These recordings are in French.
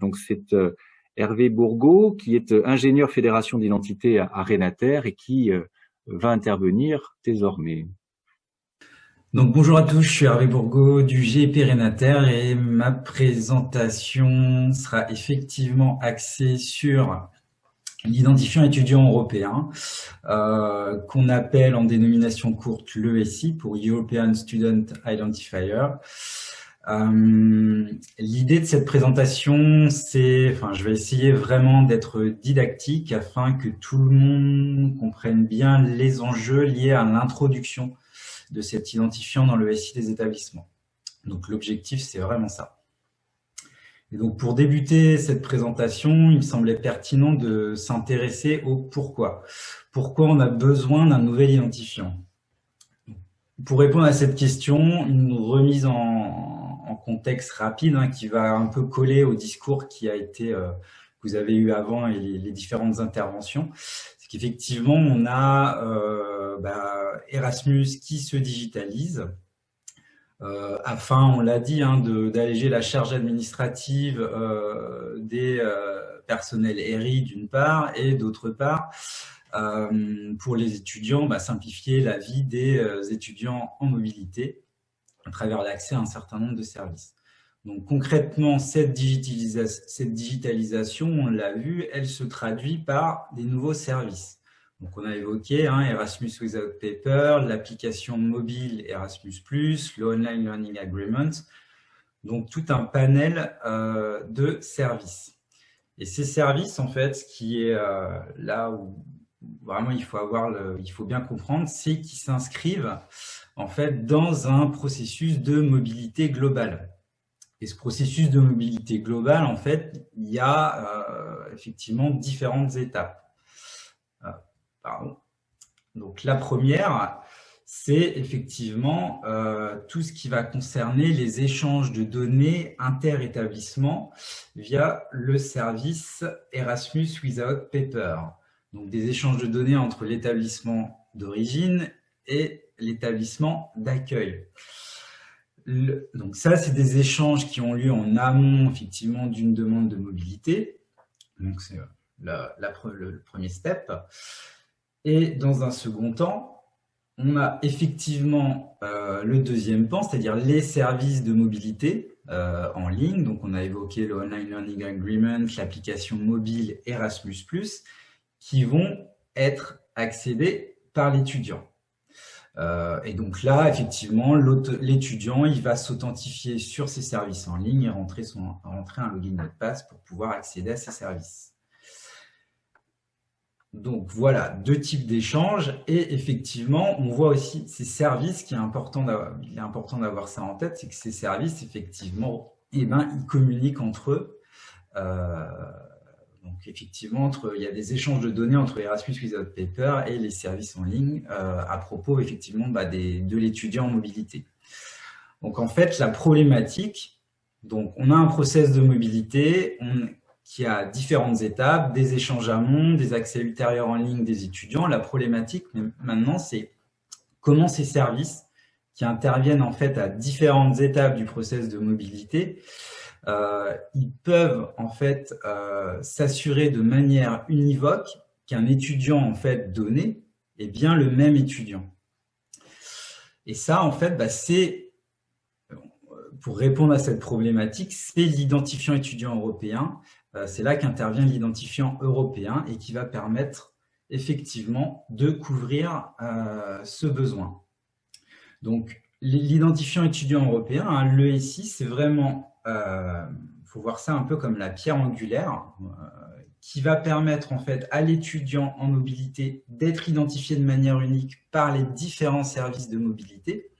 Donc c'est Hervé Bourgault, qui est ingénieur fédération d'identité à Renater et qui va intervenir désormais. Donc bonjour à tous, je suis Hervé Bourgault du GIP Renater et ma présentation sera effectivement axée sur l'identifiant étudiant européen, qu'on appelle en dénomination courte l'ESI pour European Student Identifier. L'idée de cette présentation, je vais essayer vraiment d'être didactique afin que tout le monde comprenne bien les enjeux liés à l'introduction de cet identifiant dans le SI des établissements. Donc l'objectif, c'est vraiment ça. Et donc pour débuter cette présentation, il me semblait pertinent de s'intéresser au pourquoi. Pourquoi on a besoin d'un nouvel identifiant? Pour répondre à cette question, une remise en contexte rapide qui va un peu coller au discours qui a été que vous avez eu avant et les différentes interventions. C'est qu'effectivement, on a Erasmus qui se digitalise afin, on l'a dit, d'alléger la charge administrative des personnels ERI d'une part et d'autre part, pour les étudiants, simplifier la vie des étudiants en mobilité à travers l'accès à un certain nombre de services. Donc concrètement, cette digitalisation, on l'a vu, elle se traduit par des nouveaux services. Donc on a évoqué Erasmus Without Paper, l'application mobile Erasmus+, le Online Learning Agreement, donc tout un panel de services. Et ces services, en fait, ce qui est là où vraiment il faut bien comprendre, c'est qu'ils s'inscrivent en fait dans un processus de mobilité globale. Et ce processus de mobilité globale, en fait, il y a effectivement différentes étapes. Donc la première, c'est effectivement tout ce qui va concerner les échanges de données inter-établissements via le service Erasmus Without Paper. Donc des échanges de données entre l'établissement d'origine et l'établissement d'accueil. Donc ça, c'est des échanges qui ont lieu en amont effectivement d'une demande de mobilité. Donc c'est le premier step. Et dans un second temps, on a effectivement le deuxième pan, c'est-à-dire les services de mobilité en ligne. Donc on a évoqué le Online Learning Agreement, l'application mobile Erasmus+, qui vont être accédés par l'étudiant. Et donc là, effectivement, l'étudiant, il va s'authentifier sur ces services en ligne et rentrer un login mot de passe pour pouvoir accéder à ces services. Donc voilà, deux types d'échanges et effectivement, on voit aussi ces services il est important d'avoir ça en tête, c'est que ces services, effectivement, ils communiquent entre eux. Donc effectivement, il y a des échanges de données entre Erasmus Without Paper et les services en ligne à propos effectivement de l'étudiant en mobilité. Donc en fait, la problématique, donc on a un process de mobilité qui a différentes étapes, des échanges amont, des accès ultérieurs en ligne des étudiants. La problématique maintenant, c'est comment ces services qui interviennent en fait à différentes étapes du process de mobilité, ils peuvent en fait s'assurer de manière univoque qu'un étudiant en fait donné est bien le même étudiant. Et ça en fait, pour répondre à cette problématique, c'est l'identifiant étudiant européen. C'est là qu'intervient l'identifiant européen et qui va permettre effectivement de couvrir ce besoin. Donc l'identifiant étudiant européen, l'ESI, c'est vraiment, faut voir ça un peu comme la pierre angulaire qui va permettre en fait à l'étudiant en mobilité d'être identifié de manière unique par les différents services de mobilité.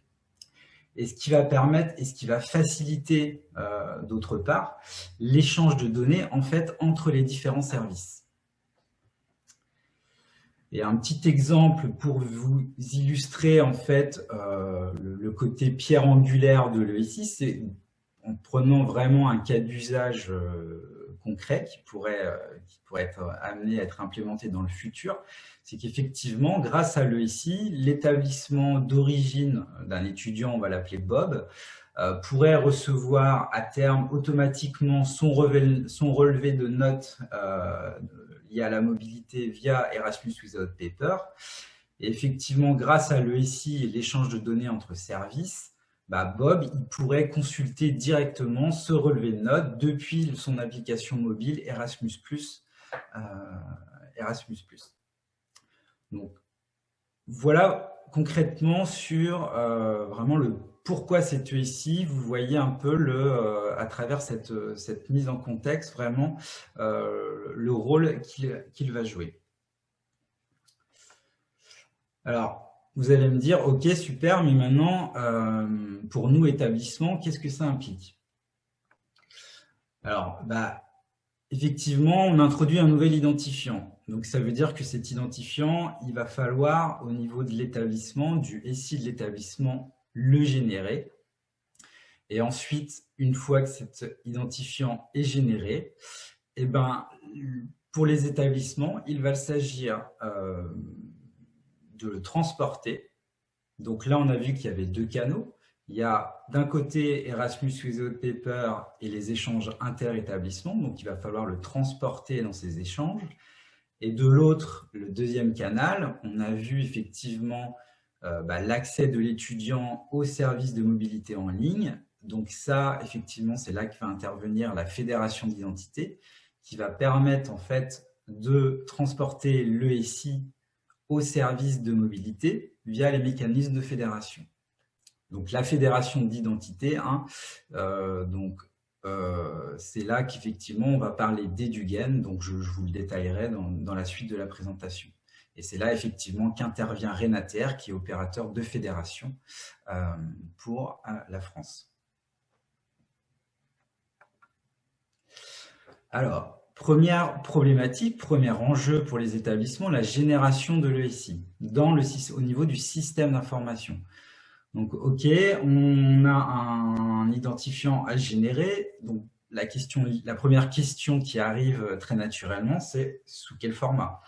Et ce qui va permettre et ce qui va faciliter d'autre part l'échange de données en fait entre les différents services. Et un petit exemple pour vous illustrer en fait le côté pierre angulaire de l'ESI, c'est en prenant vraiment un cas d'usage concret qui pourrait être amené à être implémenté dans le futur, c'est qu'effectivement, grâce à l'ESI, l'établissement d'origine d'un étudiant, on va l'appeler Bob, pourrait recevoir à terme automatiquement son relevé de notes lié à la mobilité via Erasmus Without Paper. Et effectivement, grâce à l'ESI et l'échange de données entre services, Bob il pourrait consulter directement ce relevé de notes depuis son application mobile Erasmus+. Erasmus+. Donc, voilà concrètement sur vraiment le pourquoi cette ESI. Vous voyez un peu à travers cette mise en contexte vraiment le rôle qu'il va jouer. Alors, vous allez me dire, ok, super, mais maintenant, pour nous, établissements, qu'est-ce que ça implique? Alors, effectivement, on introduit un nouvel identifiant. Donc, ça veut dire que cet identifiant, il va falloir, au niveau de l'établissement, du SI de l'établissement, le générer. Et ensuite, une fois que cet identifiant est généré, pour les établissements, il va s'agir de le transporter. Donc là, on a vu qu'il y avait deux canaux. Il y a d'un côté Erasmus Without Paper et les échanges inter-établissements, donc il va falloir le transporter dans ces échanges. Et de l'autre, le deuxième canal, on a vu effectivement l'accès de l'étudiant aux services de mobilité en ligne. Donc ça, effectivement, c'est là que va intervenir la fédération d'identité, qui va permettre en fait de transporter l'ESI aux services de mobilité via les mécanismes de fédération. Donc la fédération d'identité, c'est là qu'effectivement on va parler d'Edugain, donc je vous le détaillerai dans la suite de la présentation. Et c'est là effectivement qu'intervient Renater, qui est opérateur de fédération pour la France. Alors, première problématique, premier enjeu pour les établissements, la génération de l'ESI au niveau du système d'information. Donc, ok, on a un identifiant à générer. Donc, la première question qui arrive très naturellement, c'est sous quel format?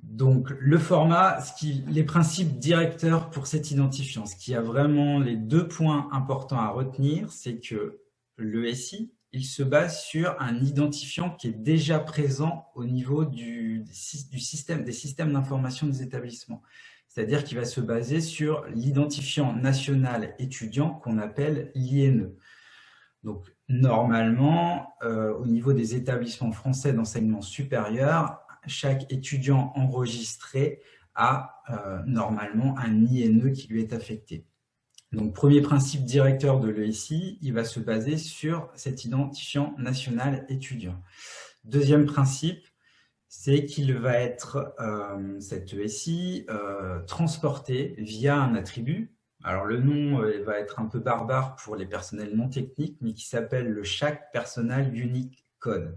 Donc, le format, les principes directeurs pour cet identifiant, ce qui a vraiment les deux points importants à retenir, c'est que l'ESI, il se base sur un identifiant qui est déjà présent au niveau des systèmes d'information des établissements. C'est-à-dire qu'il va se baser sur l'identifiant national étudiant qu'on appelle l'INE. Donc, normalement, au niveau des établissements français d'enseignement supérieur, chaque étudiant enregistré a normalement un INE qui lui est affecté. Donc, premier principe directeur de l'ESI, il va se baser sur cet identifiant national étudiant. Deuxième principe, c'est qu'il va être, cet ESI, transporté via un attribut. Alors, le nom va être un peu barbare pour les personnels non techniques, mais qui s'appelle le Shack Personal Unique Code,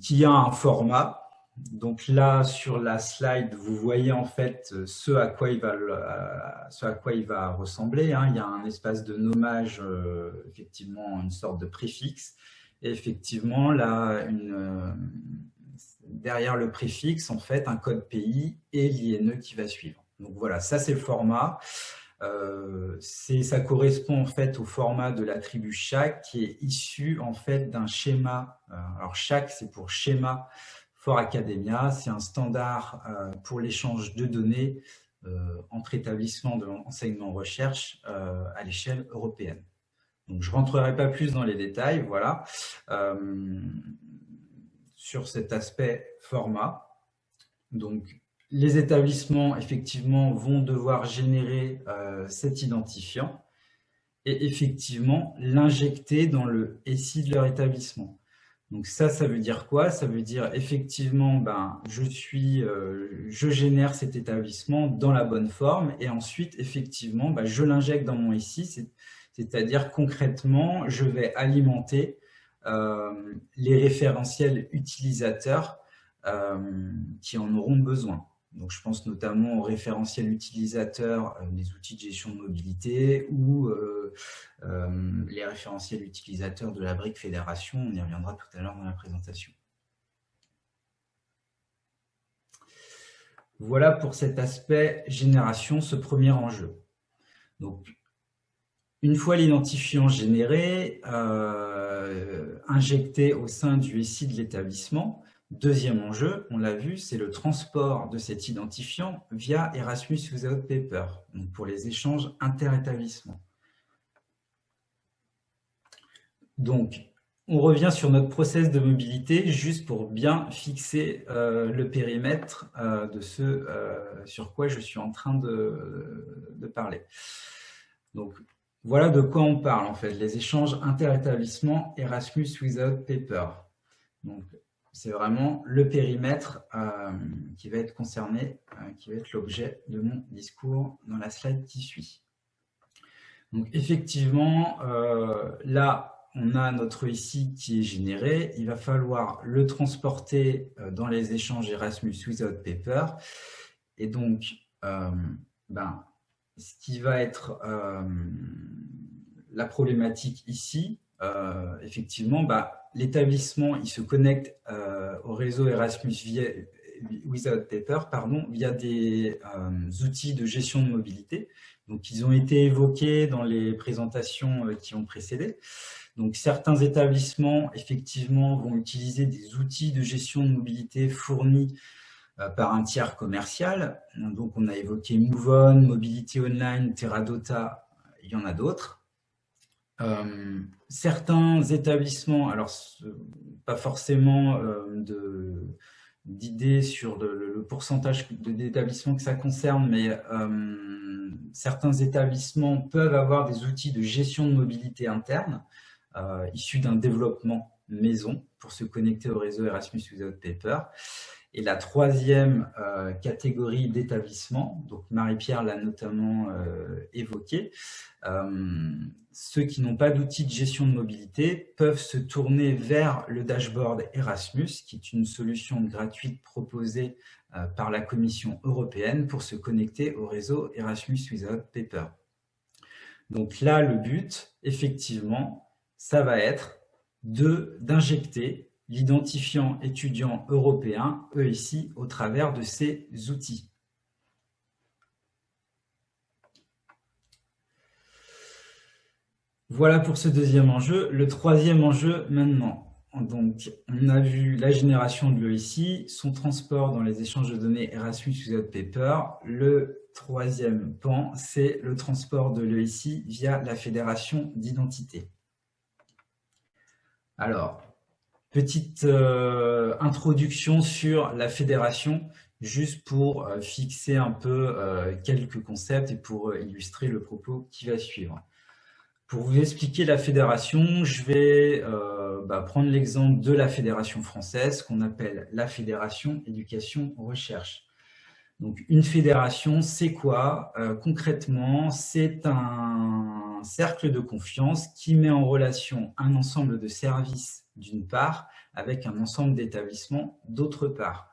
qui a un format. Donc là, sur la slide, vous voyez en fait ce à quoi il va ressembler. Il y a un espace de nommage, effectivement, une sorte de préfixe. Et effectivement, là, derrière le préfixe, en fait, un code pays et l'INE qui va suivre. Donc voilà, ça c'est le format. Ça correspond en fait au format de l'attribut Shack qui est issu en fait d'un schéma. Alors Shack, c'est pour schéma For Academia, c'est un standard pour l'échange de données entre établissements de l'enseignement-recherche à l'échelle européenne. Donc, je ne rentrerai pas plus dans les détails, voilà, sur cet aspect format. Donc, les établissements, effectivement, vont devoir générer cet identifiant et effectivement l'injecter dans le SI de leur établissement. Donc ça veut dire quoi? Ça veut dire effectivement, je génère cet établissement dans la bonne forme et ensuite, effectivement, je l'injecte dans mon SI, c'est-à-dire concrètement, je vais alimenter les référentiels utilisateurs qui en auront besoin. Donc, je pense notamment aux référentiels utilisateurs des outils de gestion de mobilité ou les référentiels utilisateurs de la brique fédération. On y reviendra tout à l'heure dans la présentation. Voilà pour cet aspect génération, ce premier enjeu. Donc, une fois l'identifiant généré, injecté au sein du SI de l'établissement, deuxième enjeu, on l'a vu, c'est le transport de cet identifiant via Erasmus Without Paper, donc pour les échanges inter-établissements. Donc, on revient sur notre process de mobilité juste pour bien fixer le périmètre de ce sur quoi je suis en train de parler. Donc, voilà de quoi on parle en fait, les échanges inter-établissements Erasmus Without Paper. Donc, c'est vraiment le périmètre qui va être concerné, qui va être l'objet de mon discours dans la slide qui suit. Donc, effectivement, là, on a notre ici qui est généré. Il va falloir le transporter dans les échanges Erasmus Without Paper. Et donc, ce qui va être la problématique ici, effectivement, l'établissement il se connecte au réseau Erasmus Without Paper via des outils de gestion de mobilité. Donc, ils ont été évoqués dans les présentations qui ont précédé. Donc, certains établissements, effectivement, vont utiliser des outils de gestion de mobilité fournis par un tiers commercial. Donc, on a évoqué MoveOn, Mobility Online, Teradata, il y en a d'autres. Certains établissements, alors pas forcément d'idées sur le pourcentage d'établissements que ça concerne, mais certains établissements peuvent avoir des outils de gestion de mobilité interne issus d'un développement maison pour se connecter au réseau Erasmus Without Paper. Et la troisième catégorie d'établissements, donc Marie-Pierre l'a notamment évoqué, ceux qui n'ont pas d'outils de gestion de mobilité peuvent se tourner vers le dashboard Erasmus, qui est une solution gratuite proposée par la Commission européenne pour se connecter au réseau Erasmus Without Paper. Donc là, le but, effectivement, ça va être d'injecter l'identifiant étudiant européen, EIC, au travers de ces outils. Voilà pour ce deuxième enjeu. Le troisième enjeu maintenant. Donc, on a vu la génération de l'EIC, son transport dans les échanges de données Erasmus Without Paper. Le troisième pan, c'est le transport de l'EIC via la fédération d'identité. Alors, petite introduction sur la fédération, juste pour fixer un peu quelques concepts et pour illustrer le propos qui va suivre. Pour vous expliquer la fédération, je vais prendre l'exemple de la fédération française, qu'on appelle la fédération éducation-recherche. Donc, une fédération, c'est quoi? Concrètement, c'est un cercle de confiance qui met en relation un ensemble de services d'une part, avec un ensemble d'établissements d'autre part.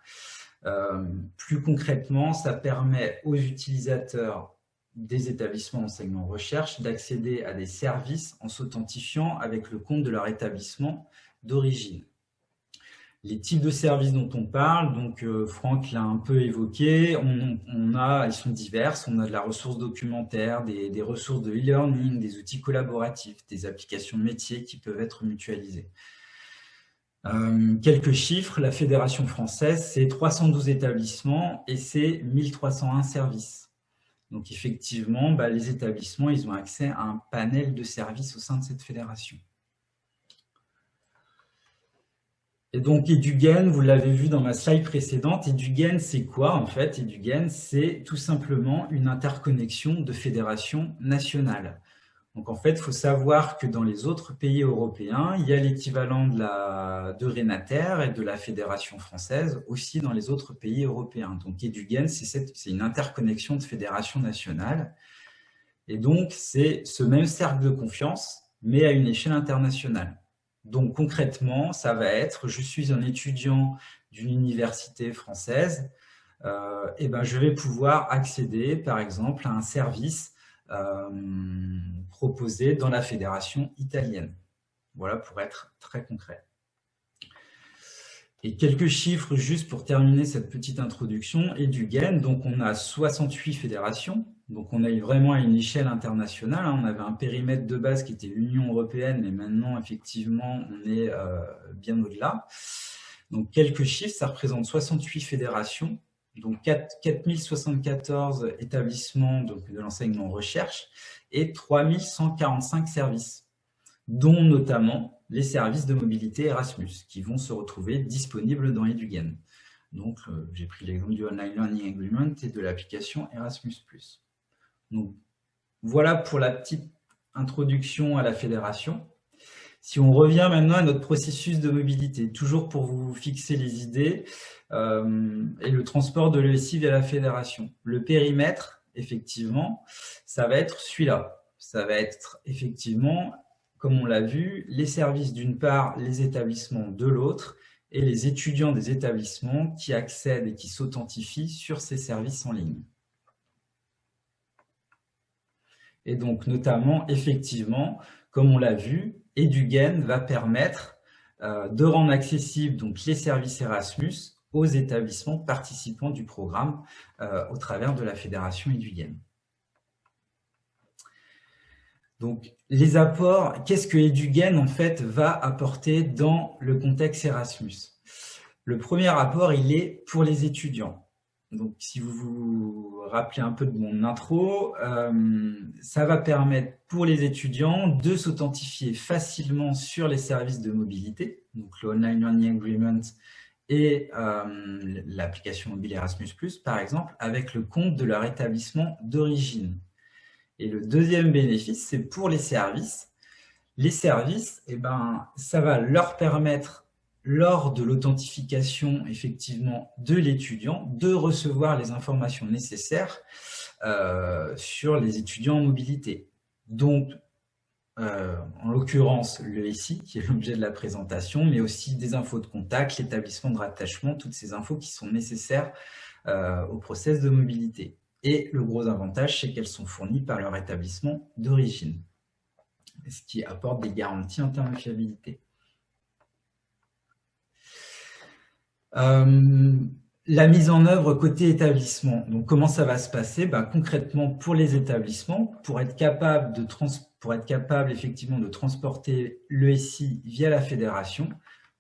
Plus concrètement, ça permet aux utilisateurs des établissements d'enseignement-recherche d'accéder à des services en s'authentifiant avec le compte de leur établissement d'origine. Les types de services dont on parle, donc Franck l'a un peu évoqué, ils sont divers, on a de la ressource documentaire, des ressources de e-learning, des outils collaboratifs, des applications métiers qui peuvent être mutualisées. Quelques chiffres, la Fédération française, c'est 312 établissements et c'est 1301 services. Donc effectivement, les établissements, ils ont accès à un panel de services au sein de cette fédération. Et donc Edugain, vous l'avez vu dans ma slide précédente, Edugain, c'est quoi en fait? Edugain, c'est tout simplement une interconnexion de fédérations nationales. Donc en fait, il faut savoir que dans les autres pays européens, il y a l'équivalent de Renater et de la Fédération française aussi dans les autres pays européens. Donc Edugain, c'est une interconnexion de fédérations nationales. Et donc, c'est ce même cercle de confiance, mais à une échelle internationale. Donc concrètement, ça va être, je suis un étudiant d'une université française, je vais pouvoir accéder par exemple à un service proposé dans la fédération italienne. Voilà pour être très concret. Et quelques chiffres juste pour terminer cette petite introduction. Edugen, donc on a 68 fédérations, donc on est vraiment à une échelle internationale. On avait un périmètre de base qui était l'Union européenne, mais maintenant effectivement on est bien au-delà. Donc quelques chiffres, ça représente 68 fédérations, donc 4074 établissements donc, de l'enseignement recherche et 3145 services, dont notamment les services de mobilité Erasmus, qui vont se retrouver disponibles dans Edugen. Donc, j'ai pris l'exemple du Online Learning Agreement et de l'application Erasmus+. Donc, voilà pour la petite introduction à la fédération. Si on revient maintenant à notre processus de mobilité, toujours pour vous fixer les idées, et le transport de l'ESI via la fédération. Le périmètre, effectivement, ça va être celui-là. Ça va être effectivement, comme on l'a vu, les services d'une part, les établissements de l'autre, et les étudiants des établissements qui accèdent et qui s'authentifient sur ces services en ligne. Et donc, notamment, effectivement, comme on l'a vu, Edugen va permettre de rendre accessibles donc, les services Erasmus aux établissements participants du programme au travers de la fédération Edugen. Donc, les apports, qu'est-ce que Edugen en fait va apporter dans le contexte Erasmus? Le premier apport, il est pour les étudiants. Donc, si vous vous rappelez un peu de mon intro, ça va permettre pour les étudiants de s'authentifier facilement sur les services de mobilité, donc le Online Learning Agreement et l'application mobile Erasmus+, par exemple, avec le compte de leur établissement d'origine. Et le deuxième bénéfice, c'est pour les services. Les services, eh ben, ça va leur permettre, lors de l'authentification effectivement de l'étudiant, de recevoir les informations nécessaires sur les étudiants en mobilité. Donc, en l'occurrence, le SI, qui est l'objet de la présentation, mais aussi des infos de contact, l'établissement de rattachement, toutes ces infos qui sont nécessaires au process de mobilité. Et le gros avantage, c'est qu'elles sont fournies par leur établissement d'origine, ce qui apporte des garanties en termes de fiabilité. La mise en œuvre côté établissement. Donc, comment ça va se passer? Concrètement, pour les établissements, pour être capable effectivement de transporter l'ESI via la fédération,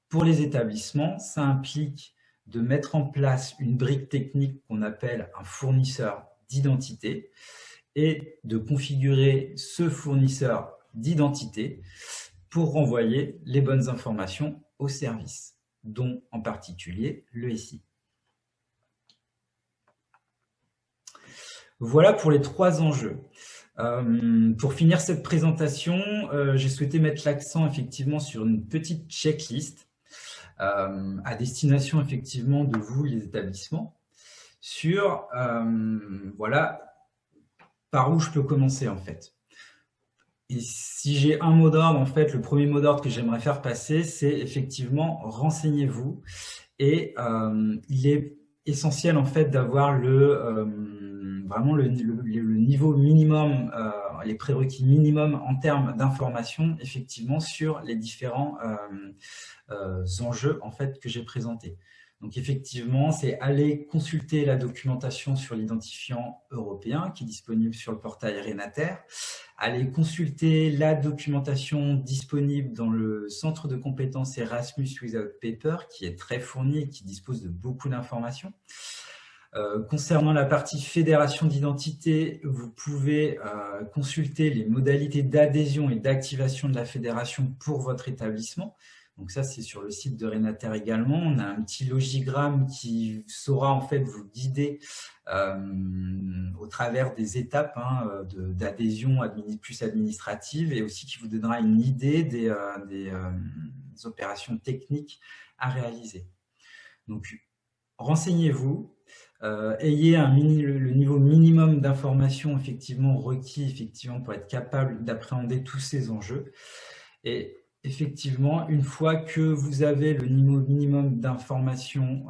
pour les établissements, ça implique de mettre en place une brique technique qu'on appelle un fournisseur d'identité et de configurer ce fournisseur d'identité pour renvoyer les bonnes informations au service, dont en particulier l'ESI. Voilà pour les trois enjeux. Pour finir cette présentation, j'ai souhaité mettre l'accent effectivement sur une petite checklist à destination effectivement de vous, les établissements, sur voilà par où je peux commencer en fait. Et si j'ai un mot d'ordre, en fait, le premier mot d'ordre que j'aimerais faire passer, c'est effectivement renseignez-vous. Et il est essentiel en fait d'avoir vraiment le niveau minimum, les prérequis minimum en termes d'information effectivement sur les différents enjeux en fait que j'ai présentés. Donc effectivement, c'est aller consulter la documentation sur l'identifiant européen qui est disponible sur le portail Renater, aller consulter la documentation disponible dans le centre de compétences Erasmus Without Paper qui est très fourni et qui dispose de beaucoup d'informations. Concernant la partie fédération d'identité, vous pouvez consulter les modalités d'adhésion et d'activation de la fédération pour votre établissement. Donc ça, c'est sur le site de Renater également. On a un petit logigramme qui saura en fait vous guider au travers des étapes d'adhésion plus administrative et aussi qui vous donnera une idée des opérations techniques à réaliser. Donc, renseignez-vous. Ayez le niveau minimum d'information effectivement requis effectivement pour être capable d'appréhender tous ces enjeux. Et effectivement, une fois que vous avez le niveau minimum d'information,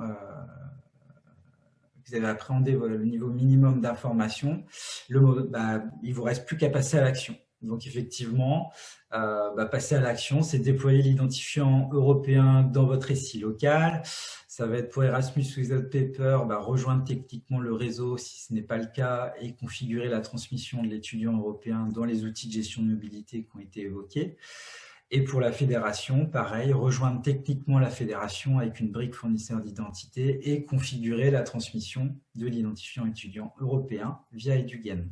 vous avez appréhendé le niveau minimum d'information, il ne vous reste plus qu'à passer à l'action. Donc effectivement, passer à l'action, c'est déployer l'identifiant européen dans votre SI local. Ça va être pour Erasmus Without Paper, rejoindre techniquement le réseau si ce n'est pas le cas et configurer la transmission de l'étudiant européen dans les outils de gestion de mobilité qui ont été évoqués. Et pour la fédération, pareil, rejoindre techniquement la fédération avec une brique fournisseur d'identité et configurer la transmission de l'identifiant étudiant européen via Edugen.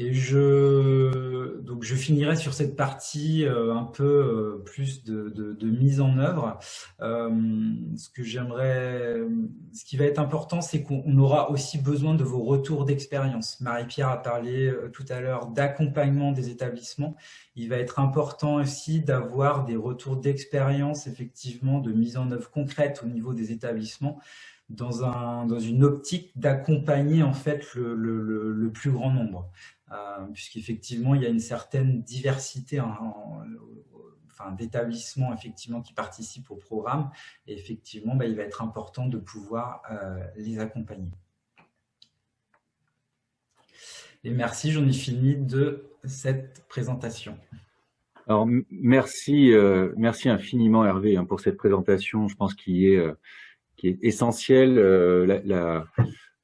Et donc je finirai sur cette partie un peu plus de mise en œuvre. Ce qui va être important, c'est qu'on aura aussi besoin de vos retours d'expérience. Marie-Pierre a parlé tout à l'heure d'accompagnement des établissements. Il va être important aussi d'avoir des retours d'expérience, effectivement, de mise en œuvre concrète au niveau des établissements, dans une optique d'accompagner en fait le plus grand nombre. Puisqu'effectivement, il y a une certaine diversité d'établissements effectivement qui participent au programme, et effectivement, il va être important de pouvoir les accompagner. Et merci, j'en ai fini de cette présentation. Alors, merci infiniment Hervé pour cette présentation, je pense qui est essentielle.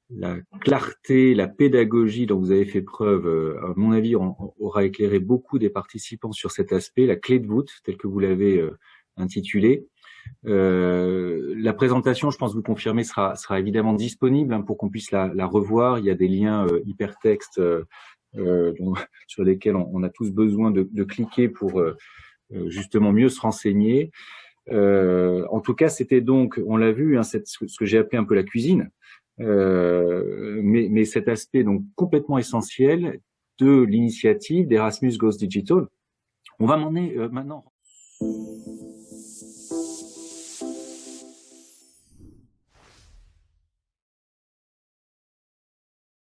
La clarté, la pédagogie dont vous avez fait preuve, à mon avis, aura éclairé beaucoup des participants sur cet aspect, la clé de voûte, tel que vous l'avez intitulé. La présentation, je pense vous confirmer, sera évidemment disponible pour qu'on puisse la revoir. Il y a des liens hypertextes sur lesquels on a tous besoin de cliquer pour justement mieux se renseigner. En tout cas, c'était donc, on l'a vu, ce que j'ai appelé un peu la cuisine. Mais cet aspect donc complètement essentiel de l'initiative d'Erasmus Goes Digital. On va m'emmener maintenant.